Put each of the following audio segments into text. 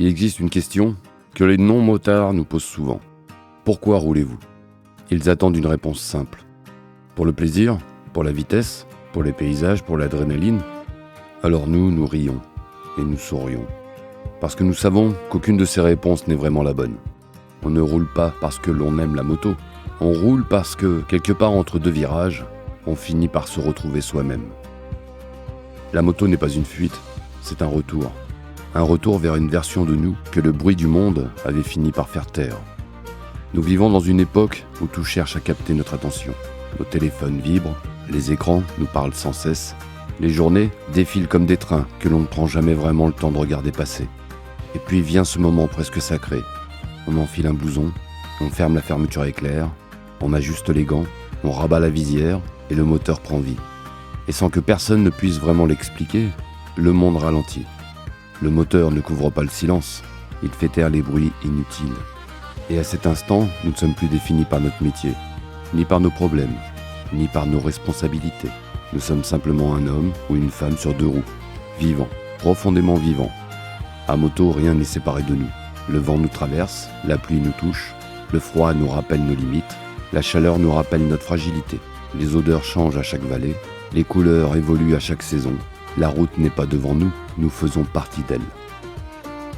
Il existe une question que les non-motards nous posent souvent. Pourquoi roulez-vous ? Ils attendent une réponse simple. Pour le plaisir ? Pour la vitesse ? Pour les paysages ? Pour l'adrénaline ? Alors nous rions et nous sourions. Parce que nous savons qu'aucune de ces réponses n'est vraiment la bonne. On ne roule pas parce que l'on aime la moto. On roule parce que, quelque part entre deux virages, on finit par se retrouver soi-même. La moto n'est pas une fuite, c'est un retour. Un retour vers une version de nous que le bruit du monde avait fini par faire taire. Nous vivons dans une époque où tout cherche à capter notre attention. Nos téléphones vibrent, les écrans nous parlent sans cesse. Les journées défilent comme des trains que l'on ne prend jamais vraiment le temps de regarder passer. Et puis vient ce moment presque sacré. On enfile un blouson, on ferme la fermeture éclair, on ajuste les gants, on rabat la visière et le moteur prend vie. Et sans que personne ne puisse vraiment l'expliquer, le monde ralentit. Le moteur ne couvre pas le silence, il fait taire les bruits inutiles. Et à cet instant, nous ne sommes plus définis par notre métier, ni par nos problèmes, ni par nos responsabilités. Nous sommes simplement un homme ou une femme sur deux roues, vivant, profondément vivant. À moto, rien n'est séparé de nous. Le vent nous traverse, la pluie nous touche, le froid nous rappelle nos limites, la chaleur nous rappelle notre fragilité. Les odeurs changent à chaque vallée, les couleurs évoluent à chaque saison. La route n'est pas devant nous, nous faisons partie d'elle.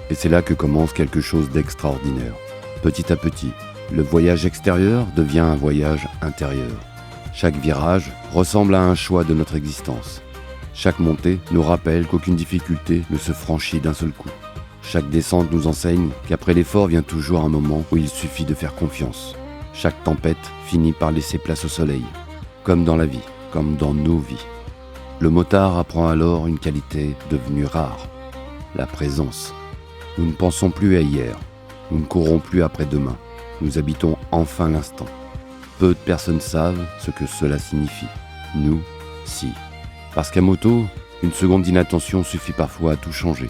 Et c'est là que commence quelque chose d'extraordinaire. Petit à petit, le voyage extérieur devient un voyage intérieur. Chaque virage ressemble à un choix de notre existence. Chaque montée nous rappelle qu'aucune difficulté ne se franchit d'un seul coup. Chaque descente nous enseigne qu'après l'effort vient toujours un moment où il suffit de faire confiance. Chaque tempête finit par laisser place au soleil, comme dans la vie, comme dans nos vies. Le motard apprend alors une qualité devenue rare, la présence. Nous ne pensons plus à hier, nous ne courons plus après demain, nous habitons enfin l'instant. Peu de personnes savent ce que cela signifie. Nous, si. Parce qu'à moto, une seconde d'inattention suffit parfois à tout changer.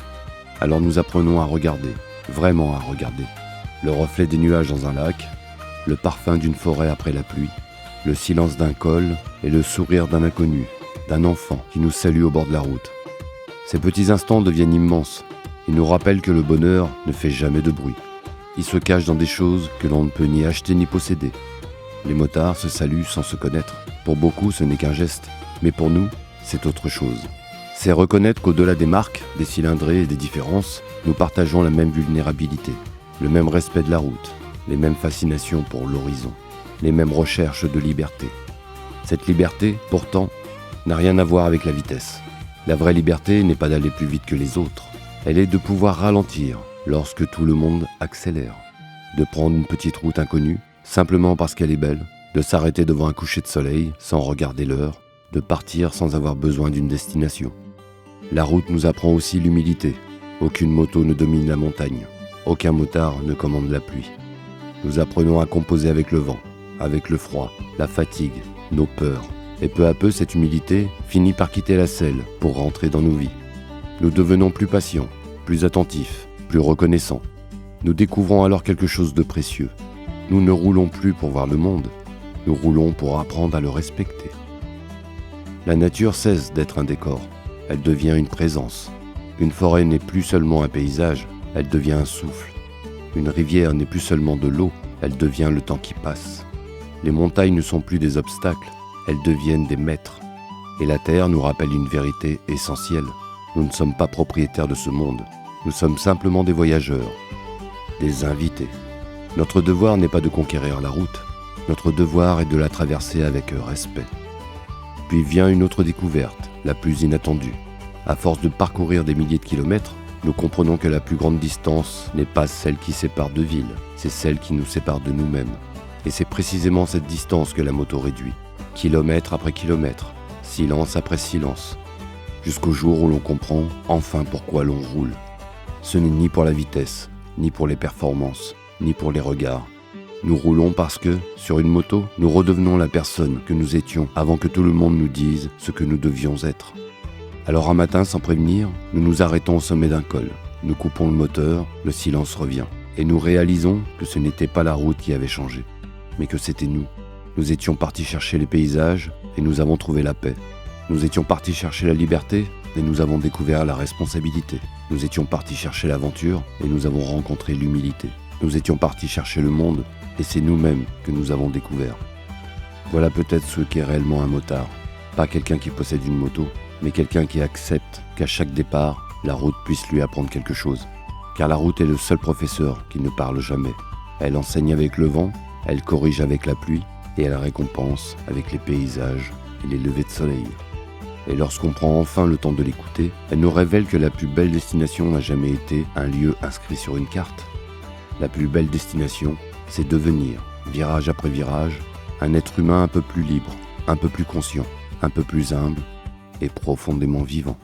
Alors nous apprenons à regarder, vraiment à regarder. Le reflet des nuages dans un lac, le parfum d'une forêt après la pluie, le silence d'un col et le sourire d'un inconnu, d'un enfant qui nous salue au bord de la route. Ces petits instants deviennent immenses. Ils nous rappellent que le bonheur ne fait jamais de bruit. Il se cache dans des choses que l'on ne peut ni acheter ni posséder. Les motards se saluent sans se connaître. Pour beaucoup, ce n'est qu'un geste, mais pour nous, c'est autre chose. C'est reconnaître qu'au-delà des marques, des cylindrées et des différences, nous partageons la même vulnérabilité, le même respect de la route, les mêmes fascinations pour l'horizon, les mêmes recherches de liberté. Cette liberté, pourtant, n'a rien à voir avec la vitesse. La vraie liberté n'est pas d'aller plus vite que les autres, elle est de pouvoir ralentir lorsque tout le monde accélère, de prendre une petite route inconnue simplement parce qu'elle est belle, de s'arrêter devant un coucher de soleil sans regarder l'heure, de partir sans avoir besoin d'une destination. La route nous apprend aussi l'humilité. Aucune moto ne domine la montagne. Aucun motard ne commande la pluie. Nous apprenons à composer avec le vent, avec le froid, la fatigue, nos peurs. Et peu à peu, cette humilité finit par quitter la selle pour rentrer dans nos vies. Nous devenons plus patients, plus attentifs, plus reconnaissants. Nous découvrons alors quelque chose de précieux. Nous ne roulons plus pour voir le monde. Nous roulons pour apprendre à le respecter. La nature cesse d'être un décor. Elle devient une présence. Une forêt n'est plus seulement un paysage, elle devient un souffle. Une rivière n'est plus seulement de l'eau, elle devient le temps qui passe. Les montagnes ne sont plus des obstacles, elles deviennent des maîtres. Et la terre nous rappelle une vérité essentielle. Nous ne sommes pas propriétaires de ce monde, nous sommes simplement des voyageurs, des invités. Notre devoir n'est pas de conquérir la route, notre devoir est de la traverser avec respect. Puis vient une autre découverte, la plus inattendue. À force de parcourir des milliers de kilomètres, nous comprenons que la plus grande distance n'est pas celle qui sépare deux villes, c'est celle qui nous sépare de nous-mêmes. Et c'est précisément cette distance que la moto réduit, kilomètre après kilomètre, silence après silence, jusqu'au jour où l'on comprend enfin pourquoi l'on roule. Ce n'est ni pour la vitesse, ni pour les performances, ni pour les regards. Nous roulons parce que, sur une moto, nous redevenons la personne que nous étions avant que tout le monde nous dise ce que nous devions être. Alors un matin, sans prévenir, nous nous arrêtons au sommet d'un col. Nous coupons le moteur, le silence revient. Et nous réalisons que ce n'était pas la route qui avait changé, mais que c'était nous. Nous étions partis chercher les paysages et nous avons trouvé la paix. Nous étions partis chercher la liberté et nous avons découvert la responsabilité. Nous étions partis chercher l'aventure et nous avons rencontré l'humilité. Nous étions partis chercher le monde et c'est nous-mêmes que nous avons découvert. Voilà peut-être ce qu'est réellement un motard. Pas quelqu'un qui possède une moto, mais quelqu'un qui accepte qu'à chaque départ, la route puisse lui apprendre quelque chose. Car la route est le seul professeur qui ne parle jamais. Elle enseigne avec le vent, elle corrige avec la pluie et elle récompense avec les paysages et les levées de soleil. Et lorsqu'on prend enfin le temps de l'écouter, elle nous révèle que la plus belle destination n'a jamais été un lieu inscrit sur une carte. La plus belle destination, c'est devenir, virage après virage, un être humain un peu plus libre, un peu plus conscient, un peu plus humble et profondément vivant.